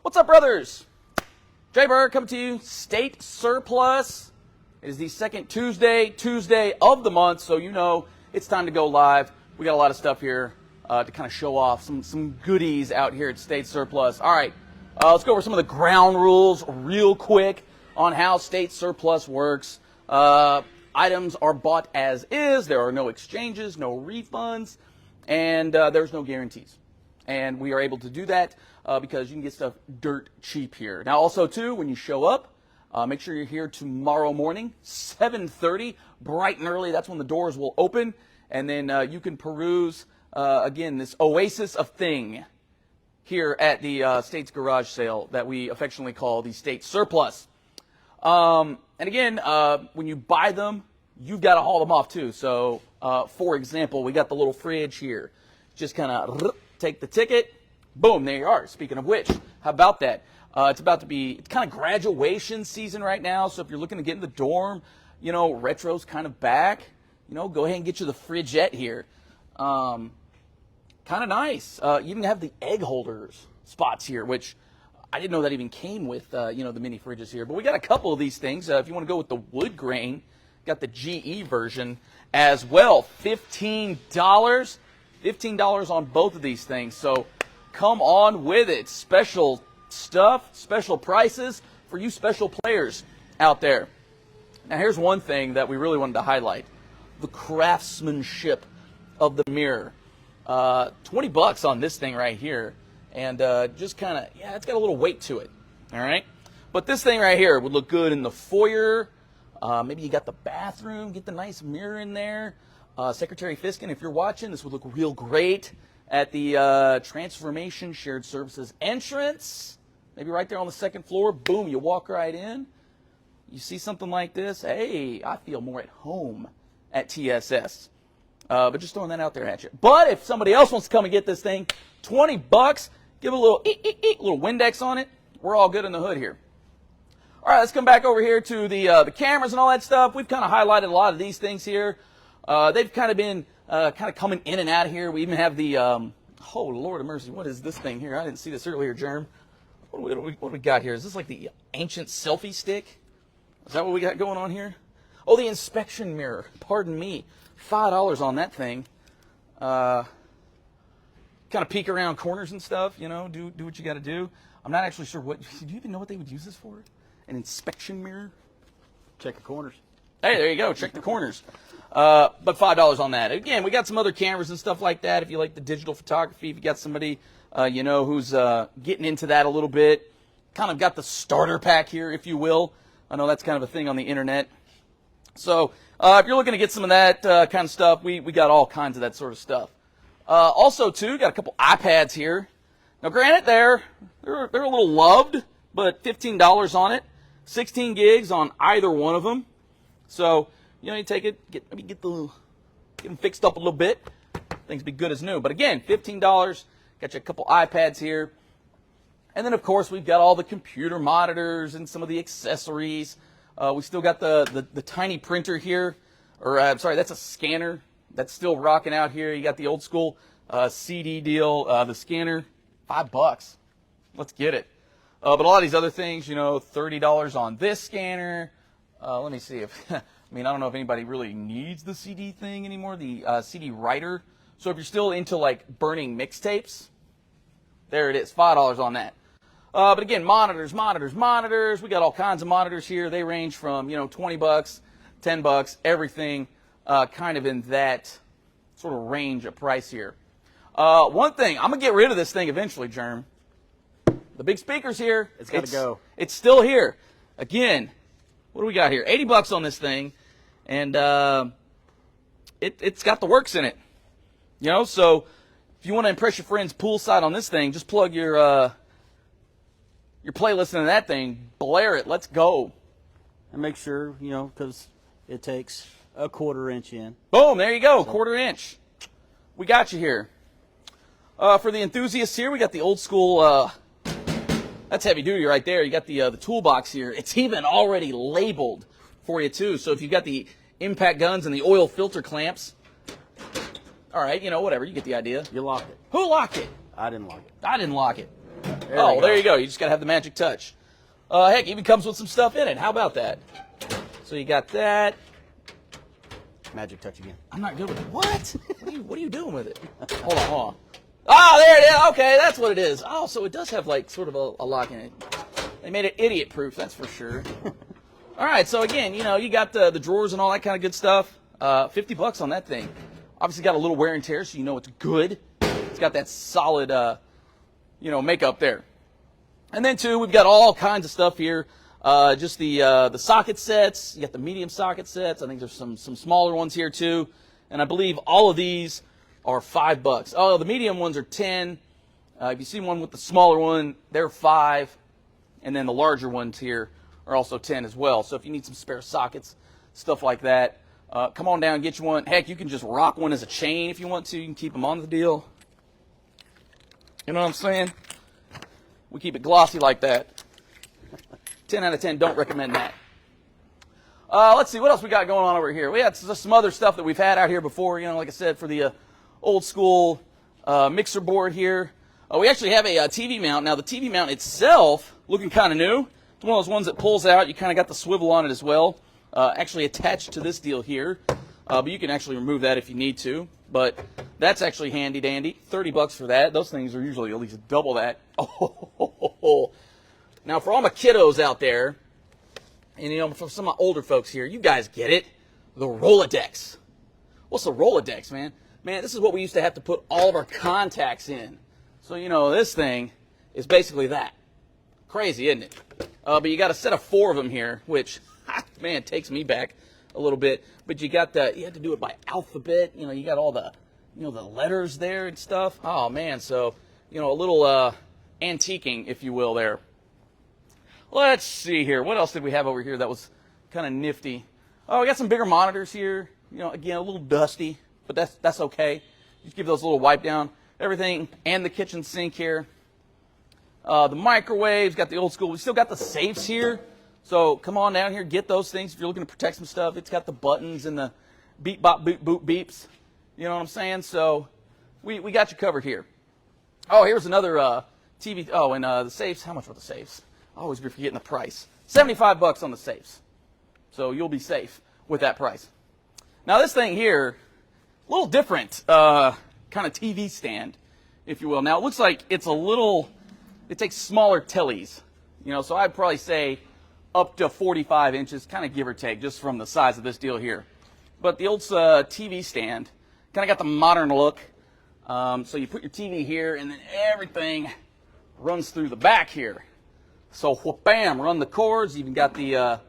What's up, brothers? Jay Burr coming to you, State Surplus. It is the second Tuesday of the month, so you know it's time to go live. We got a lot of stuff here to kind of show off, some goodies out here at State Surplus. All right, let's go over some of the ground rules real quick on how State Surplus works. Items are bought as is. There are no exchanges, no refunds, and there's no guarantees. And we are able to do that because you can get stuff dirt cheap here. Now, also, too, when you show up, make sure you're here tomorrow morning, 7:30, bright and early. That's when the doors will open. And then you can peruse, again, this oasis of thing here at the State's Garage Sale that we affectionately call the State Surplus. And again, when you buy them, you've got to haul them off, too. So, for example, we got the little fridge here. Just kind of take the ticket. Boom, there you are. Speaking of which, how about that? It's kind of graduation season right now. So if you're looking to get in the dorm, you know, retro's kind of back. You know, go ahead and get you the fridgette here. Kind of nice. You even have the egg holders spots here, which I didn't know that even came with, you know, the mini fridges here. But we got a couple of these things. If you want to go with the wood grain, got the GE version as well. $15 on both of these things. So come on with it. Special stuff, special prices for you special players out there. Now here's one thing that we really wanted to highlight. The craftsmanship of the mirror. $20 on this thing right here. And just kind of, yeah, it's got a little weight to it. All right? But this thing right here would look good in the foyer. Maybe you got the bathroom. Get the nice mirror in there. Secretary Fiskin, if you're watching, this would look real great at the Transformation Shared Services entrance. Maybe right there on the second floor. Boom, you walk right in. You see something like this. Hey, I feel more at home at TSS. But just throwing that out there at you. But if somebody else wants to come and get this thing, $20, give a little little Windex on it. We're all good in the hood here. All right, let's come back over here to the cameras and all that stuff. We've kind of highlighted a lot of these things here. They've kind of been coming in and out of here. We even have the, oh, Lord of mercy, what is this thing here? I didn't see this earlier, Germ. What do we got here? Is this like the ancient selfie stick? Is that what we got going on here? Oh, the inspection mirror. Pardon me. $5 on that thing. Kind of peek around corners and stuff, you know, do what you got to do. I'm not actually sure what, do you even know what they would use this for? An inspection mirror? Check the corners. Hey, there you go. Check the corners. But $5 on that. Again, we got some other cameras and stuff like that. If you like the digital photography, if you got somebody, you know, who's getting into that a little bit, kind of got the starter pack here, if you will. I know that's kind of a thing on the internet. So if you're looking to get some of that kind of stuff, we got all kinds of that sort of stuff. Also, too, got a couple iPads here. Now, granted, they're a little loved, but $15 on it. 16 gigs on either one of them. So, you know, you take it, get them fixed up a little bit. Things be good as new. But again, $15. Got you a couple iPads here. And then, of course, we've got all the computer monitors and some of the accessories. We still got the tiny printer here. Or, I'm sorry, that's a scanner. That's still rocking out here. You got the old school CD deal, the scanner, $5. Let's get it. But a lot of these other things, you know, $30 on this scanner. Let me see if, I mean, I don't know if anybody really needs the CD thing anymore, the CD writer. So if you're still into like burning mixtapes, there it is, $5 on that. But again, monitors. We got all kinds of monitors here. They range from, you know, $20, $10, everything kind of in that sort of range of price here. One thing, I'm going to get rid of this thing eventually, Germ. The big speaker's here. It's got to go. It's still here. Again, what do we got here? $80 on this thing, and it's got the works in it. You know, so if you want to impress your friends poolside on this thing, just plug your playlist into that thing, blare it, let's go. And make sure, you know, because it takes a 1/4 inch in. Boom, there you go, 1/4 inch. We got you here. For the enthusiasts here, we got the old school, that's heavy duty right there. You got the toolbox here. It's even already labeled for you too. So if you've got the impact guns and the oil filter clamps, all right, you know, whatever, you get the idea. You lock it. Who locked it? I didn't lock it. I didn't lock it. Oh, there you go. You just got to have the magic touch. Heck, even comes with some stuff in it. How about that? So you got that. Magic touch again. I'm not good with it. What? What are you doing with it? Hold on. Oh, there it is. Okay, that's what it is. Oh, so it does have like sort of a lock in it. They made it idiot-proof, that's for sure. All right, so again, you got the drawers and all that kind of good stuff. $50 on that thing. Obviously got a little wear and tear, so you know it's good. It's got that solid, makeup there. And then too, we've got all kinds of stuff here. Just the socket sets. You got the medium socket sets. I think there's some smaller ones here too. And I believe all of these are $5. Oh, the medium ones are 10. If you see one with the smaller one, they're 5. And then the larger ones here are also 10 as well. So if you need some spare sockets, stuff like that, come on down and get you one. Heck, you can just rock one as a chain if you want to. You can keep them on the deal. You know what I'm saying? We keep it glossy like that. 10 out of 10, don't recommend that. Let's see, what else we got going on over here? We had some other stuff that we've had out here before, like I said, for the old school mixer board here. We actually have a TV mount. Now, the TV mount itself, looking kind of new. It's one of those ones that pulls out. You kind of got the swivel on it as well. Actually attached to this deal here. But you can actually remove that if you need to. But that's actually handy dandy. $30 for that. Those things are usually at least double that. Oh. Now, for all my kiddos out there, and for some of my older folks here, you guys get it. The Rolodex. What's the Rolodex, man? Man, this is what we used to have to put all of our contacts in. So, this thing is basically that. Crazy, isn't it? But you got a set of 4 of them here, which, man, takes me back a little bit. But you had to do it by alphabet. You got all the, the letters there and stuff. Oh, man, so, a little antiquing, if you will, there. Let's see here. What else did we have over here that was kind of nifty? Oh, we got some bigger monitors here. Again, a little dusty, but that's okay. Just give those a little wipe down. Everything, and the kitchen sink here. The microwaves, got the old school. We still got the safes here. So come on down here, get those things if you're looking to protect some stuff. It's got the buttons and the beep, bop, boop, boop, beeps. You know what I'm saying? So we got you covered here. Oh, here's another TV. Oh, and the safes. How much were the safes? I always be forgetting the price. $75 on the safes. So you'll be safe with that price. Now this thing here, a little different kind of TV stand, if you will. Now it looks like it takes smaller tellies. So I'd probably say up to 45 inches, kind of give or take, just from the size of this deal here. But the old TV stand, kind of got the modern look. So you put your TV here, and then everything runs through the back here. So bam, run the cords. You even got the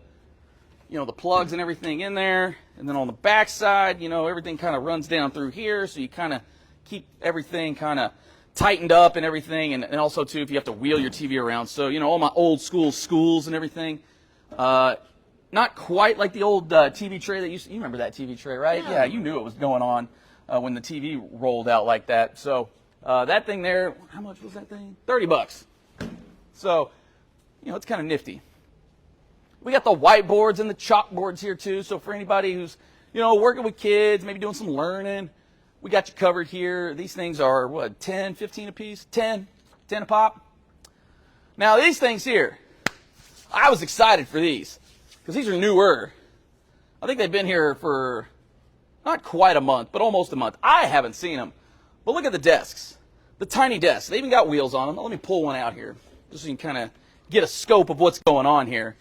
the plugs and everything in there. And then on the back side, everything kind of runs down through here. So you kind of keep everything kind of tightened up and everything. And also too, if you have to wheel your TV around. So all my old school schools and everything. Not quite like the old TV tray that you remember that TV tray, right? Yeah, you knew it was going on when the TV rolled out like that. So that thing there, how much was that thing? $30. So it's kind of nifty. We got the whiteboards and the chalkboards here too. So for anybody who's working with kids, maybe doing some learning, we got you covered here. These things are what, 10, 15 a piece? 10 a pop. Now these things here, I was excited for these because these are newer. I think they've been here for not quite a month, but almost a month. I haven't seen them. But look at the desks. The tiny desks. They even got wheels on them. Let me pull one out here just so you can kind of get a scope of what's going on here.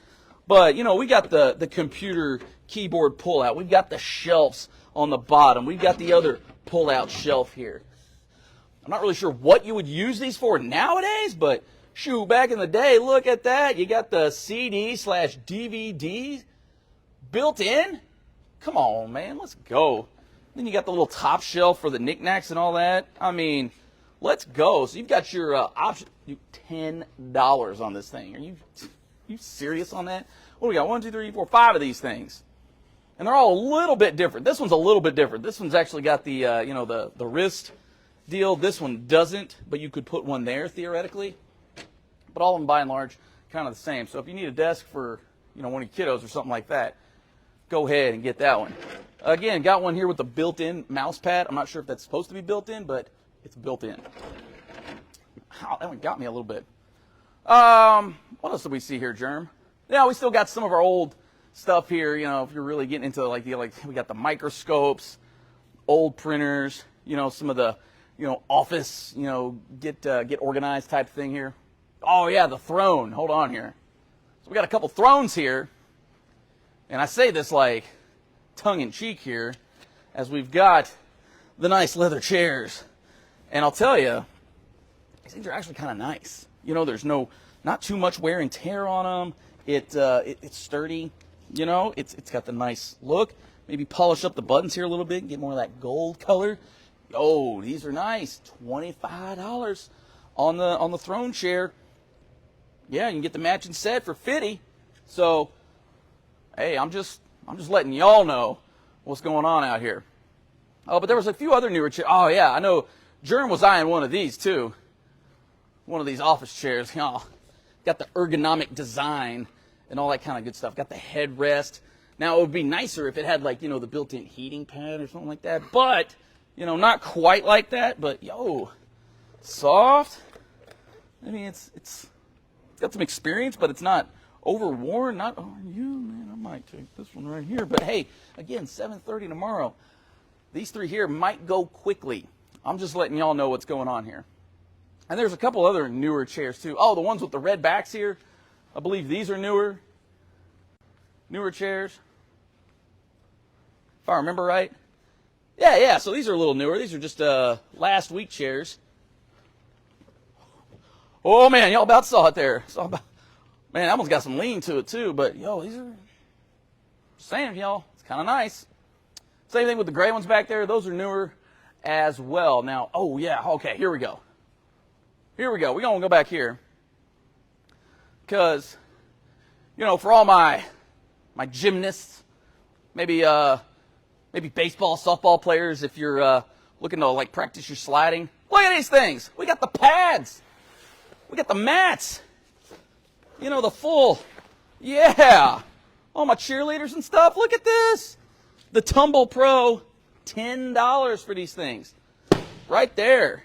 But, we got the computer keyboard pull-out. We've got the shelves on the bottom. We've got the other pull-out shelf here. I'm not really sure what you would use these for nowadays, but shoot, back in the day, look at that. You got the CD/DVD built in. Come on, man, let's go. Then you got the little top shelf for the knickknacks and all that. I mean, let's go. So you've got your option. $10 on this thing. Are you serious on that? What do we got? 1, 2, 3, 4, 5 of these things. And they're all a little bit different. This one's a little bit different. This one's actually got the, the wrist deal. This one doesn't, but you could put one there theoretically. But all of them, by and large, kind of the same. So if you need a desk for, one of your kiddos or something like that, go ahead and get that one. Again, got one here with the built-in mouse pad. I'm not sure if that's supposed to be built in, but it's built in. Wow, that one got me a little bit. What else do we see here, Germ? Yeah, we still got some of our old stuff here. You know, if you're really getting into like we got the microscopes, old printers. You know, some of the office. You know, get organized type thing here. Oh yeah, the throne. Hold on here. So we got a couple thrones here, and I say this like tongue in cheek here, as we've got the nice leather chairs, and I'll tell you, these things are actually kind of nice. You know, there's not too much wear and tear on them. It's sturdy. You know, it's got the nice look. Maybe polish up the buttons here a little bit and get more of that gold color. Oh, these are nice. $25 on the throne chair. Yeah, you can get the matching set for $50. So, hey, I'm just letting y'all know what's going on out here. Oh, but there was a few other newer chairs. Oh yeah, I know. Germ was eyeing one of these too. One of these office chairs. You know, got the ergonomic design and all that kind of good stuff. Got the headrest. Now it would be nicer if it had like the built-in heating pad or something like that. But not quite like that. But yo, soft. I mean, it's got some experience, but it's not overworn. Not man. I might take this one right here. But hey, again, 7:30 tomorrow. These three here might go quickly. I'm just letting y'all know what's going on here. And there's a couple other newer chairs too. Oh, the ones with the red backs here. I believe these are newer chairs. If I remember right. Yeah. So these are a little newer. These are just last week chairs. Oh man, y'all about saw it there. Man, that one's got some lean to it too. But yo, these are. Saying y'all, it's kind of nice. Same thing with the gray ones back there. Those are newer as well. Now, oh yeah, okay, here we go. We're going to go back here. Because, for all my gymnasts, maybe baseball, softball players, if you're looking to like practice your sliding, look at these things. We got the pads. We got the mats. The full, yeah. All my cheerleaders and stuff. Look at this. The Tumble Pro, $10 for these things. Right there.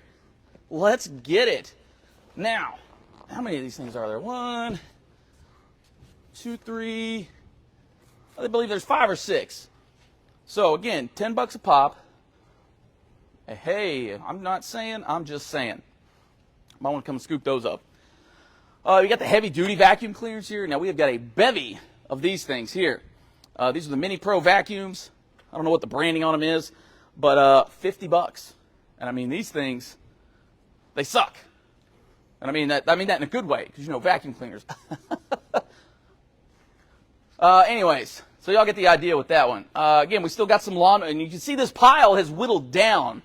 Let's get it. Now, how many of these things are there? 1, 2, 3. I believe there's 5 or 6. So again, $10 a pop. Hey, I'm not saying, I'm just saying. Might want to come scoop those up. We got the heavy duty vacuum cleaners here. Now we have got a bevy of these things here. These are the Mini Pro vacuums. I don't know what the branding on them is, but $50. And I mean, these things, they suck. And I mean that in a good way, because vacuum cleaners. Anyways, so y'all get the idea with that one. Again, we still got some lawn, and you can see this pile has whittled down,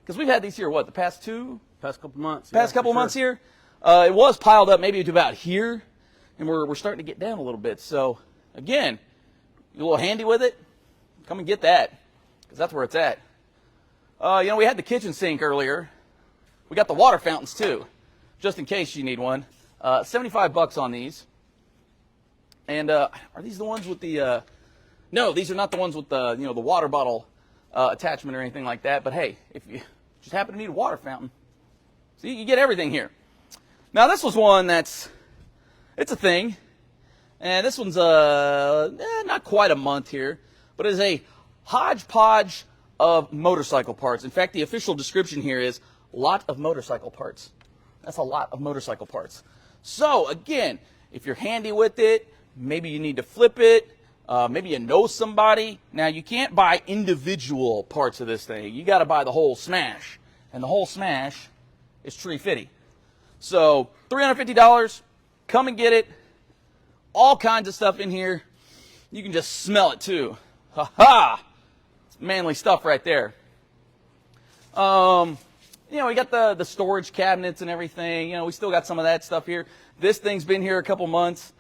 because we've had these here the past couple months. Past couple months here. It was piled up maybe to about here, and we're starting to get down a little bit. So again, you a little handy with it, come and get that, because that's where it's at. We had the kitchen sink earlier. We got the water fountains too, just in case you need one. $75 on these. And are these the ones with the? No, these are not the ones with the the water bottle attachment or anything like that. But hey, if you just happen to need a water fountain, see, you get everything here. Now this was one it's a thing. And this one's not quite a month here, but it is a hodgepodge of motorcycle parts. In fact, the official description here is lot of motorcycle parts. That's a lot of motorcycle parts. So again, if you're handy with it, maybe you need to flip it, maybe you know somebody. Now you can't buy individual parts of this thing. You got to buy the whole smash, and the whole smash is $350. So $350. Come and get it. All kinds of stuff in here. You can just smell it too. Ha ha! It's manly stuff right there. We got the storage cabinets and everything. We still got some of that stuff here. This thing's been here a couple months.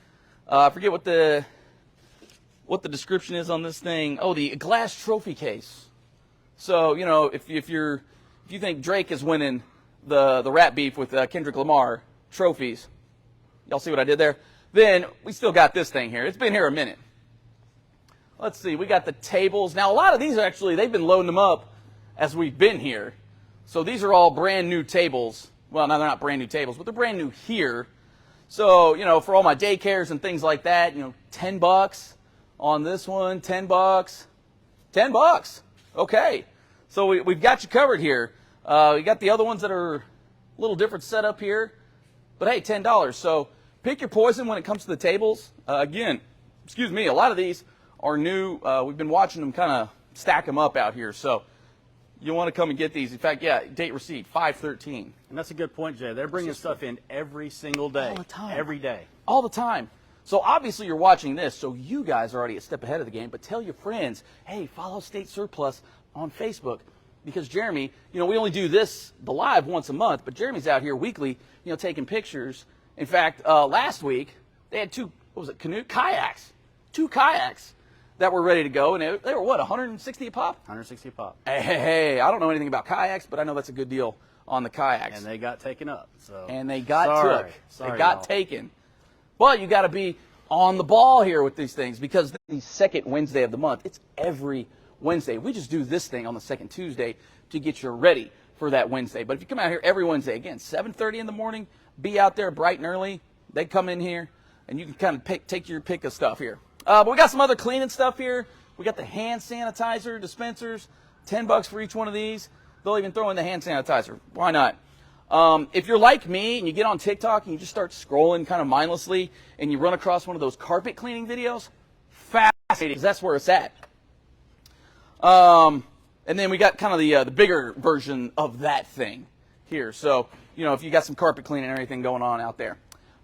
I forget what the description is on this thing. Oh, the glass trophy case. So if you think Drake is winning the rap beef with Kendrick Lamar trophies, y'all see what I did there? Then we still got this thing here. It's been here a minute. Let's see. We got the tables. Now, a lot of these actually, they've been loading them up as we've been here. So these are all brand new tables. Well, no, they're not brand new tables, but they're brand new here. So, you know, for all my daycares and things like that, you know, $10 on this one, $10. $10. Okay. So we've got you covered here. We got the other ones that are a little different setup here. But hey, $10. So pick your poison when it comes to the tables. Again, excuse me, a lot of these are new. We've been watching them kind of stack them up out here. So you want to come and get these. In fact, yeah, date receipt, 5/13. And that's a good point, Jay. They're bringing stuff in every single day. All the time. Every day. All the time. So obviously you're watching this, so you guys are already a step ahead of the game. But tell your friends, hey, follow State Surplus on Facebook. Because Jeremy, you know, we only do this, the live, once a month. But Jeremy's out here weekly, you know, taking pictures. In fact, last week, they had kayaks. 2 kayaks that were ready to go. And they were, what, 160 a pop? 160 a pop. Hey, I don't know anything about kayaks, but I know that's a good deal on the kayaks. And they got taken up. So. And they got took. Sorry, they got y'all. taken. Well, you got to be on the ball here with these things because the second Wednesday of the month, it's every Wednesday. We just do this thing on the second Tuesday to get you ready for that Wednesday. But if you come out here every Wednesday, again, 7:30 in the morning, be out there bright and early. They come in here, and you can kind of take your pick of stuff here. But we got some other cleaning stuff here. We got the hand sanitizer dispensers, $10 for each one of these. They'll even throw in the hand sanitizer. Why not? If you're like me and you get on TikTok and you just start scrolling kind of mindlessly and you run across one of those carpet cleaning videos, fascinating, because that's where it's at. And then we got kind of the bigger version of that thing here. So, you know, if you got some carpet cleaning and everything going on out there.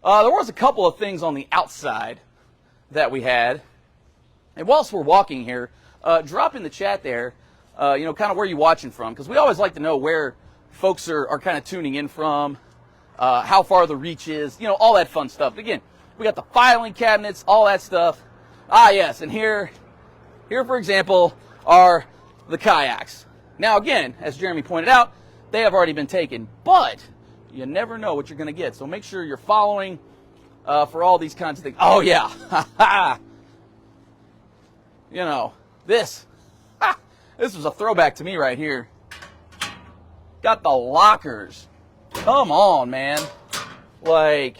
There was a couple of things on the outside that we had. And whilst we're walking here, drop in the chat there, you know, kind of where you're watching from, because we always like to know where folks are kind of tuning in from, how far the reach is, you know, all that fun stuff. Again, we got the filing cabinets, all that stuff. Ah, yes, and here, for example, are the kayaks. Now, again, as Jeremy pointed out, they have already been taken, but you never know what you're going to get. So make sure you're following for all these kinds of things. Oh, yeah. You know, this was a throwback to me right here. Got the lockers. Come on, man. Like,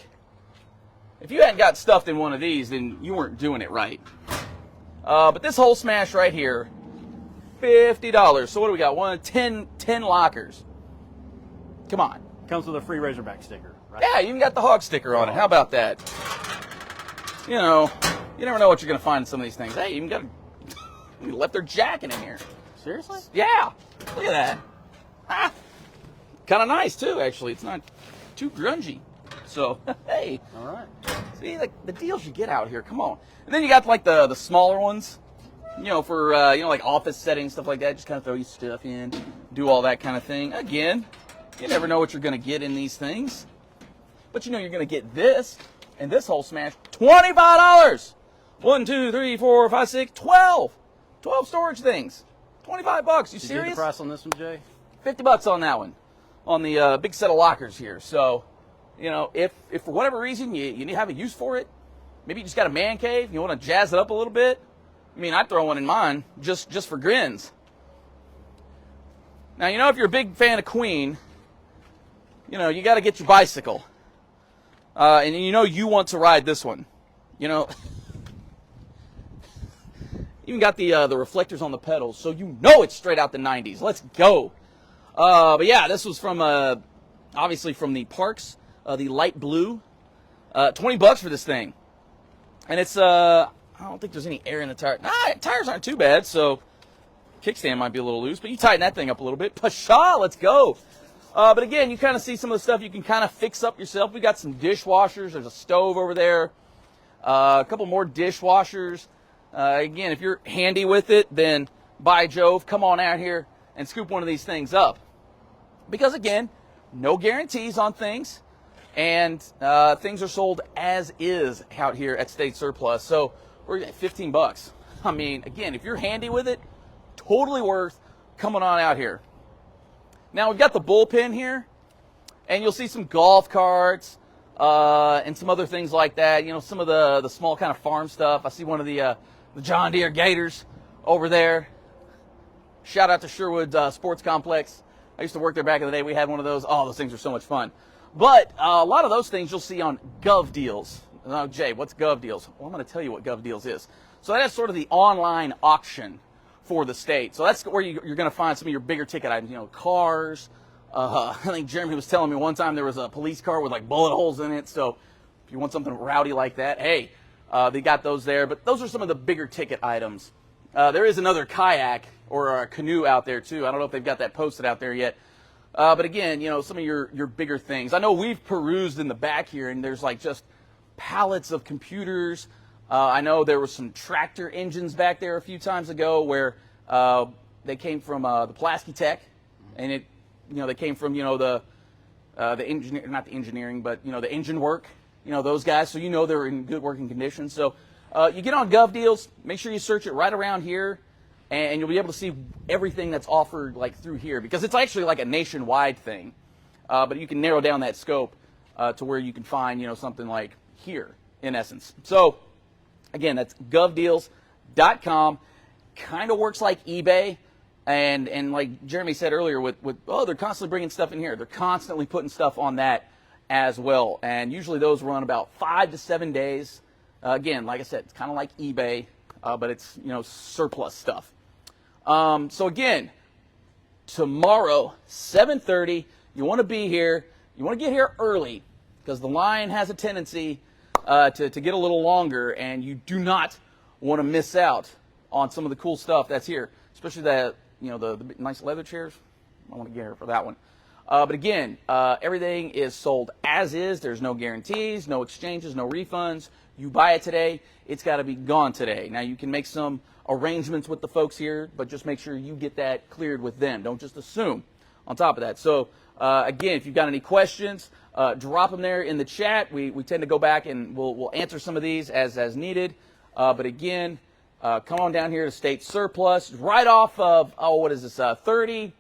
if you hadn't got stuffed in one of these, then you weren't doing it right. But this whole smash right here, $50. So what do we got? 10 lockers. Come on. Comes with a free Razorback sticker, right? Yeah, you even got the hog sticker on it. How about that? You know, you never know what you're going to find in some of these things. Hey, you even got a leather jacket in here. Seriously? Yeah. Look at that. Kind of nice, too, actually. It's not too grungy. So, hey. All right. See, the deals you get out here. Come on. And then you got, like, the smaller ones. You know, for, you know, like office settings, stuff like that. Just kind of throw your stuff in. Do all that kind of thing. Again, you never know what you're going to get in these things. But you know you're going to get this. And this whole smash, $25. 1, 2, 3, 4, 5, 6, 12. 12 storage things. $25. You serious? Did you get the price on this one, Jay? $50 on that one. On the big set of lockers here. So, you know, if for whatever reason you need to have a use for it, maybe you just got a man cave, you want to jazz it up a little bit. I mean, I'd throw one in mine just for grins. Now, you know, if you're a big fan of Queen, you know, you got to get your bicycle. And you know you want to ride this one. You know, even got the reflectors on the pedals, so you know it's straight out the 90s. Let's go. But yeah, this was from, obviously from the Parks, the light blue. $20 for this thing. And it's, I don't think there's any air in the tire. Nah, tires aren't too bad, so kickstand might be a little loose, but you tighten that thing up a little bit. Pshaw, let's go. But again, you kind of see some of the stuff you can kind of fix up yourself. We got some dishwashers. There's a stove over there. A couple more dishwashers. Again, if you're handy with it, then by Jove, come on out here and scoop one of these things up. Because again, no guarantees on things. And things are sold as is out here at State Surplus. So we're at $15. I mean, again, if you're handy with it, totally worth coming on out here. Now we've got the bullpen here, and you'll see some golf carts and some other things like that. You know, some of the small kind of farm stuff. I see one of the John Deere Gators over there. Shout out to Sherwood Sports Complex. I used to work there back in the day. We had one of those. Oh, those things are so much fun. But a lot of those things you'll see on GovDeals. Now, Jay, what's GovDeals? Well, I'm going to tell you what GovDeals is. So that's sort of the online auction for the state. So that's where you're going to find some of your bigger ticket items, cars. I think Jeremy was telling me one time there was a police car with like bullet holes in it. So if you want something rowdy like that, hey, they got those there. But those are some of the bigger ticket items. There is another kayak or a canoe out there too. I don't know if they've got that posted out there yet. But again, some of your bigger things. I know we've perused in the back here, and there's like just pallets of computers. I know there were some tractor engines back there a few times ago where they came from the Pulaski Tech, and they came from the engineer, not the engineering, but the engine work. Those guys. So they're in good working condition. So you get on GovDeals. Make sure you search it right around here. And you'll be able to see everything that's offered like through here, because it's actually like a nationwide thing. But you can narrow down that scope to where you can find something like here in essence. So again, that's govdeals.com. Kind of works like eBay, and like Jeremy said earlier, they're constantly bringing stuff in here. They're constantly putting stuff on that as well, and usually those run about 5 to 7 days. Again, like I said, it's kind of like eBay, but it's surplus stuff. So again, tomorrow, 7:30, you want to be here. You want to get here early because the line has a tendency to get a little longer, and you do not want to miss out on some of the cool stuff that's here, especially the nice leather chairs. I want to get here for that one. But again, everything is sold as is. There's no guarantees, no exchanges, no refunds. You buy it today, it's got to be gone today. Now, you can make some arrangements with the folks here, but just make sure you get that cleared with them. Don't just assume on top of that. So, again, if you've got any questions, drop them there in the chat. We tend to go back and we'll answer some of these as needed. But again, come on down here to State Surplus, right off of, 30,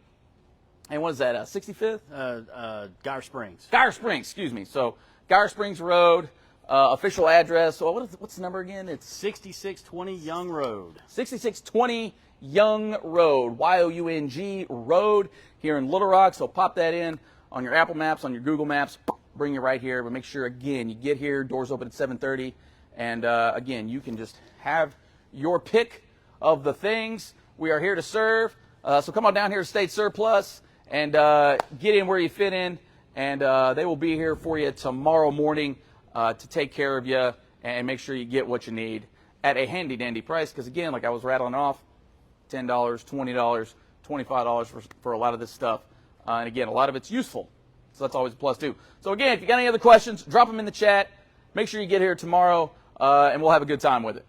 and what is that, 65th? Geyer Springs. Geyer Springs, excuse me. So, Geyer Springs Road. Official address. So what's the number again? It's 6620 Young Road. 6620 Young Road. Young Road here in Little Rock. So pop that in on your Apple Maps, on your Google Maps. Bring you right here. But make sure, again, you get here. Doors open at 7:30. And again, you can just have your pick of the things. We are here to serve. So come on down here to State Surplus and get in where you fit in. And they will be here for you tomorrow morning. To take care of you and make sure you get what you need at a handy dandy price. Because again, like I was rattling off, $10, $20, $25 for a lot of this stuff. And again, a lot of it's useful. So that's always a plus too. So again, if you got any other questions, drop them in the chat. Make sure you get here tomorrow and we'll have a good time with it.